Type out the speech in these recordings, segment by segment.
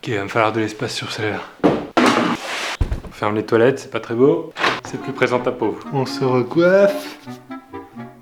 Ok, il va me falloir de l'espace sur celle-là. On ferme les toilettes, c'est pas très beau. C'est plus présentable pour vous. On se recoiffe.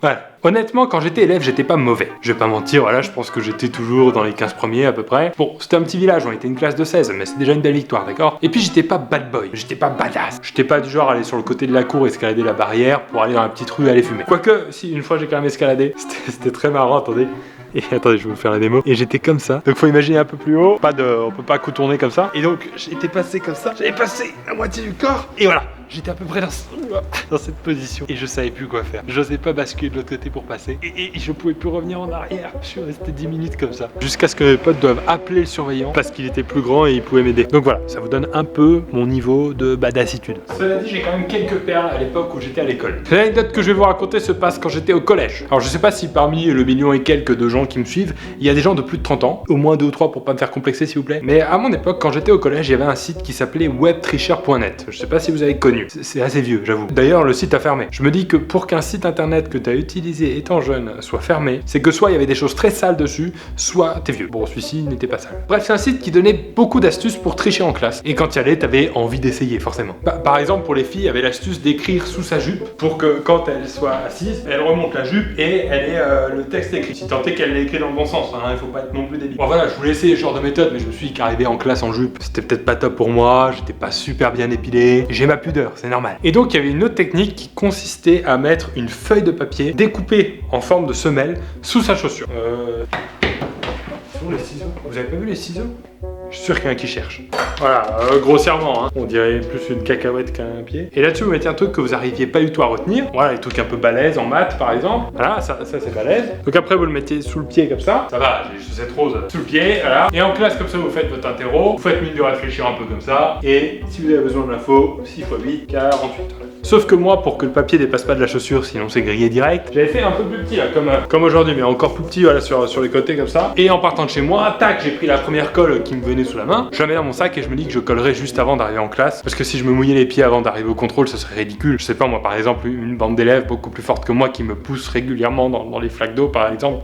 Voilà. Honnêtement, quand j'étais élève, j'étais pas mauvais. Je vais pas mentir, voilà, je pense que j'étais toujours dans les 15 premiers à peu près. Bon, c'était un petit village, on était une classe de 16, mais c'est déjà une belle victoire, d'accord? Et puis j'étais pas bad boy, j'étais pas badass. J'étais pas du genre à aller sur le côté de la cour, escalader la barrière pour aller dans la petite rue aller fumer. Quoique, si, une fois j'ai quand même escaladé. C'était très marrant, attendez. Et attendez, je vais vous faire la démo. Et j'étais comme ça. Donc faut imaginer un peu plus haut. On peut pas contourner comme ça. Et donc j'étais passé comme ça. J'avais passé la moitié du corps. Et voilà. J'étais à peu près dans cette position. Et je savais plus quoi faire. J'osais pas basculer de l'autre côté pour passer. Et je pouvais plus revenir en arrière. Je suis resté 10 minutes comme ça. Jusqu'à ce que mes potes doivent appeler le surveillant. Parce qu'il était plus grand et il pouvait m'aider. Donc voilà, ça vous donne un peu mon niveau de badassitude. Cela dit, j'ai quand même quelques perles à l'époque où j'étais à l'école. L'anecdote que je vais vous raconter se passe quand j'étais au collège. Alors je sais pas si parmi le million et quelques de gens qui me suivent, il y a des gens de plus de 30 ans. Au moins 2 ou 3 pour pas me faire complexer s'il vous plaît. Mais à mon époque, quand j'étais au collège, il y avait un site qui s'appelait webtricher.net. Je sais pas si vous avez connu. C'est assez vieux, j'avoue. D'ailleurs, le site a fermé. Je me dis que pour qu'un site internet que tu as utilisé étant jeune soit fermé, c'est que soit il y avait des choses très sales dessus, soit t'es vieux. Bon, celui-ci n'était pas sale. Bref, c'est un site qui donnait beaucoup d'astuces pour tricher en classe. Et quand tu y allais, t'avais envie d'essayer, forcément. Par exemple, pour les filles, il y avait l'astuce d'écrire sous sa jupe pour que quand elle soit assise, elle remonte la jupe et elle ait le texte écrit. Si tant est qu'elle l'ait écrit dans le bon sens, hein, il faut pas être non plus débile. Bon voilà, je voulais essayer ce genre de méthode, mais je me suis dit qu'arriver en classe en jupe, c'était peut-être pas top pour moi, j'étais pas super bien épilé, j'ai ma pudeur, c'est normal. Et donc il y avait une autre technique qui consistait à mettre une feuille de papier découpée en forme de semelle sous sa chaussure. Sur les ciseaux. Vous avez pas vu les ciseaux? Je suis sûr qu'il y en a qui cherche. Voilà, grossièrement, hein. On dirait plus une cacahuète qu'un pied. Et là-dessus, vous mettez un truc que vous arriviez pas du tout à retenir. Voilà, les trucs un peu balèzes en maths, par exemple. Voilà, ça c'est balèze. Donc après, vous le mettez sous le pied comme ça. Ça va, j'ai les chaussettes roses sous le pied, voilà. Et en classe, comme ça, vous faites votre interro. Vous faites mine de réfléchir un peu comme ça. Et si vous avez besoin de l'info, 6 x 8, 48. Sauf que moi, pour que le papier dépasse pas de la chaussure, sinon c'est grillé direct, j'avais fait un peu plus petit là, comme aujourd'hui, mais encore plus petit, voilà, sur les côtés comme ça. Et en partant de chez moi, tac, j'ai pris la première colle qui me venait sous la main. Je la mets dans mon sac et je me dis que je collerai juste avant d'arriver en classe. Parce que si je me mouillais les pieds avant d'arriver au contrôle, ce serait ridicule. Je sais pas, moi par exemple, une bande d'élèves beaucoup plus forte que moi qui me pousse régulièrement dans les flaques d'eau par exemple.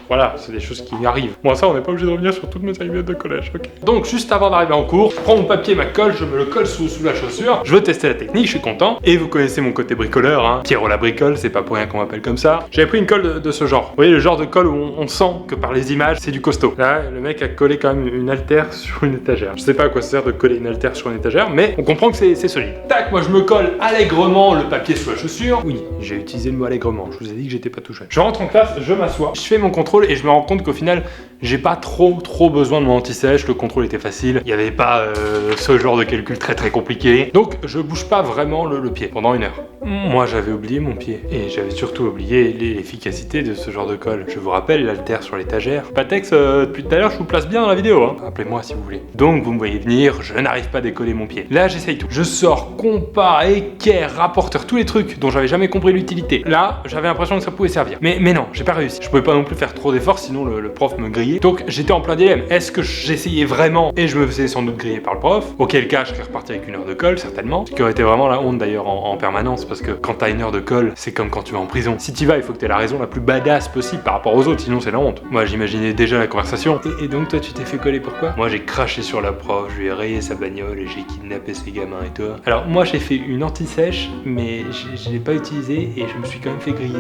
Voilà, c'est des choses qui arrivent. Bon, ça, on n'est pas obligé de revenir sur toutes mes anecdotes de collège, ok. Donc, juste avant d'arriver en cours, je prends mon papier, ma colle, je me le colle sous la chaussure. Je veux tester la technique, je suis content. Et vous connaissez mon côté bricoleur, hein. Pierrot la bricole, c'est pas pour rien qu'on m'appelle comme ça. J'avais pris une colle de ce genre. Vous voyez, le genre de colle où on sent que par les images, c'est du costaud. Là, le mec a collé quand même une haltère sur une étagère. Je sais pas à quoi ça sert de coller une haltère sur une étagère, mais on comprend que c'est solide. Tac, moi je me colle allègrement le papier sous la chaussure. Oui, j'ai utilisé le mot allègrement. Je vous ai dit que j'étais pas tout jeune. Je rentre en classe, je m'assois, je fais mon contrôle et je me rends compte qu'au final, j'ai pas trop besoin de mon anti-sèche, le contrôle était facile, il n'y avait pas ce genre de calcul très compliqué. Donc je bouge pas vraiment le pied pendant 1 heure. Moi j'avais oublié mon pied et j'avais surtout oublié l'efficacité de ce genre de colle. Je vous rappelle l'haltère sur l'étagère. Patex, depuis tout à l'heure je vous place bien dans la vidéo, hein. Appelez-moi si vous voulez. Donc vous me voyez venir, je n'arrive pas à décoller mon pied. Là j'essaye tout. Je sors compas, équerre, rapporteur, tous les trucs dont j'avais jamais compris l'utilité. Là j'avais l'impression que ça pouvait servir. Mais non, j'ai pas réussi. Je pouvais pas non plus faire trop d'efforts sinon le prof me grillait. Donc j'étais en plein dilemme. Est-ce que j'essayais vraiment et je me faisais sans doute griller par le prof? Auquel cas je serais reparti avec 1 heure de colle certainement. Ce qui aurait été vraiment la honte d'ailleurs en permanence parce que quand t'as 1 heure de colle, c'est comme quand tu vas en prison. Si t'y vas, il faut que t'aies la raison la plus badass possible par rapport aux autres, sinon c'est la honte. Moi j'imaginais déjà la conversation. Et donc toi tu t'es fait coller pourquoi? Moi j'ai craché sur la prof, je lui ai rayé sa bagnole et j'ai kidnappé ses gamins et toi. Alors moi j'ai fait une anti-sèche, mais je l'ai pas utilisée et je me suis quand même fait griller.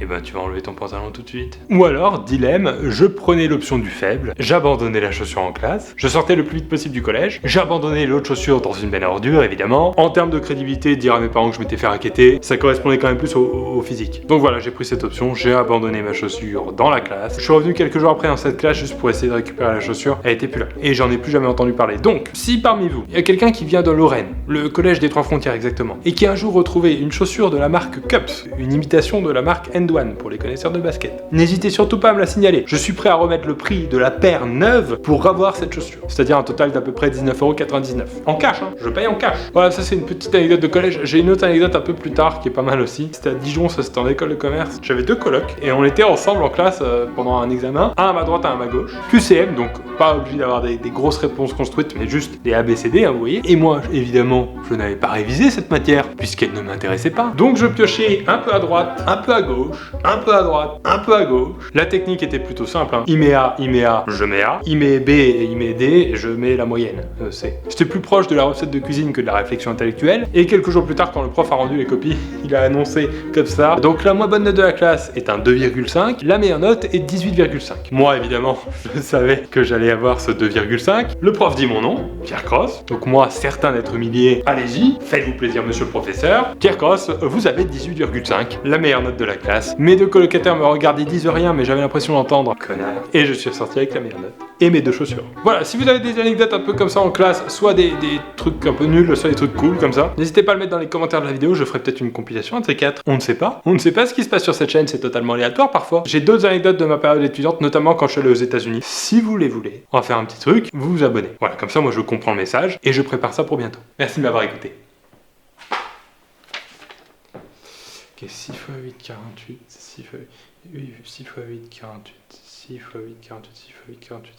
Et ben tu vas enlever ton pantalon tout de suite. Ou alors, dilemme, je prenais l'option du faible, j'abandonnais la chaussure en classe, je sortais le plus vite possible du collège, j'abandonnais l'autre chaussure dans une benne à ordures évidemment. En termes de crédibilité, dire à mes parents que je m'étais fait racketter, ça correspondait quand même plus au physique. Donc voilà, j'ai pris cette option, j'ai abandonné ma chaussure dans la classe. Je suis revenu quelques jours après dans cette classe juste pour essayer de récupérer la chaussure, elle était plus là. Et j'en ai plus jamais entendu parler. Donc, si parmi vous, il y a quelqu'un qui vient de Lorraine, le collège des 3 frontières exactement, et qui a un jour retrouvé une chaussure de la marque Cups, une imitation de la marque End One pour les connaisseurs de basket. N'hésitez surtout pas à me la signaler. Je suis prêt à remettre le prix de la paire neuve pour avoir cette chaussure. C'est-à-dire un total d'à peu près 19,99 €. En cash, hein. Je paye en cash. Voilà, ça c'est une petite anecdote de collège. J'ai une autre anecdote un peu plus tard qui est pas mal aussi. C'était à Dijon, ça c'était en école de commerce. J'avais 2 colocs et on était ensemble en classe pendant un examen. Un à ma droite, un à ma gauche. QCM, donc pas obligé d'avoir des grosses réponses construites, mais juste des ABCD, hein, vous voyez. Et moi, évidemment, je n'avais pas révisé cette matière puisqu'elle ne m'intéressait pas. Donc je piochais un peu à droite, un peu à gauche. gauche, un peu à droite, un peu à gauche. La technique était plutôt simple, hein. Il met A, je mets A. Il met B et il met D, et je mets la moyenne, C. J'étais plus proche de la recette de cuisine que de la réflexion intellectuelle, et quelques jours plus tard, quand le prof a rendu les copies, il a annoncé comme ça. Donc la moins bonne note de la classe est un 2,5, la meilleure note est 18,5. Moi, évidemment, je savais que j'allais avoir ce 2,5. Le prof dit mon nom, Pierre Cross. Donc moi, certain d'être humilié, allez-y, faites-vous plaisir, monsieur le professeur. Pierre Cross, vous avez 18,5, la meilleure note de la classe. Mes deux colocataires me regardaient, disent rien, mais j'avais l'impression d'entendre connard. Et je suis ressorti avec la meilleure note. Et mes deux chaussures. Voilà, si vous avez des anecdotes un peu comme ça en classe, soit des trucs un peu nuls, soit des trucs cool comme ça, n'hésitez pas à le mettre dans les commentaires de la vidéo, je ferai peut-être une compilation de ces quatre. On ne sait pas. On ne sait pas ce qui se passe sur cette chaîne, c'est totalement aléatoire parfois. J'ai d'autres anecdotes de ma période étudiante, notamment quand je suis allé aux États-Unis. Si vous les voulez, on va faire un petit truc, vous vous abonnez. Voilà, comme ça moi je comprends le message et je prépare ça pour bientôt. Merci de m'avoir écouté. Ok, 6 x 8, 48, 6 x 8, 6 x 8, 48, 6 x 8, 48, 6 x 8, 48,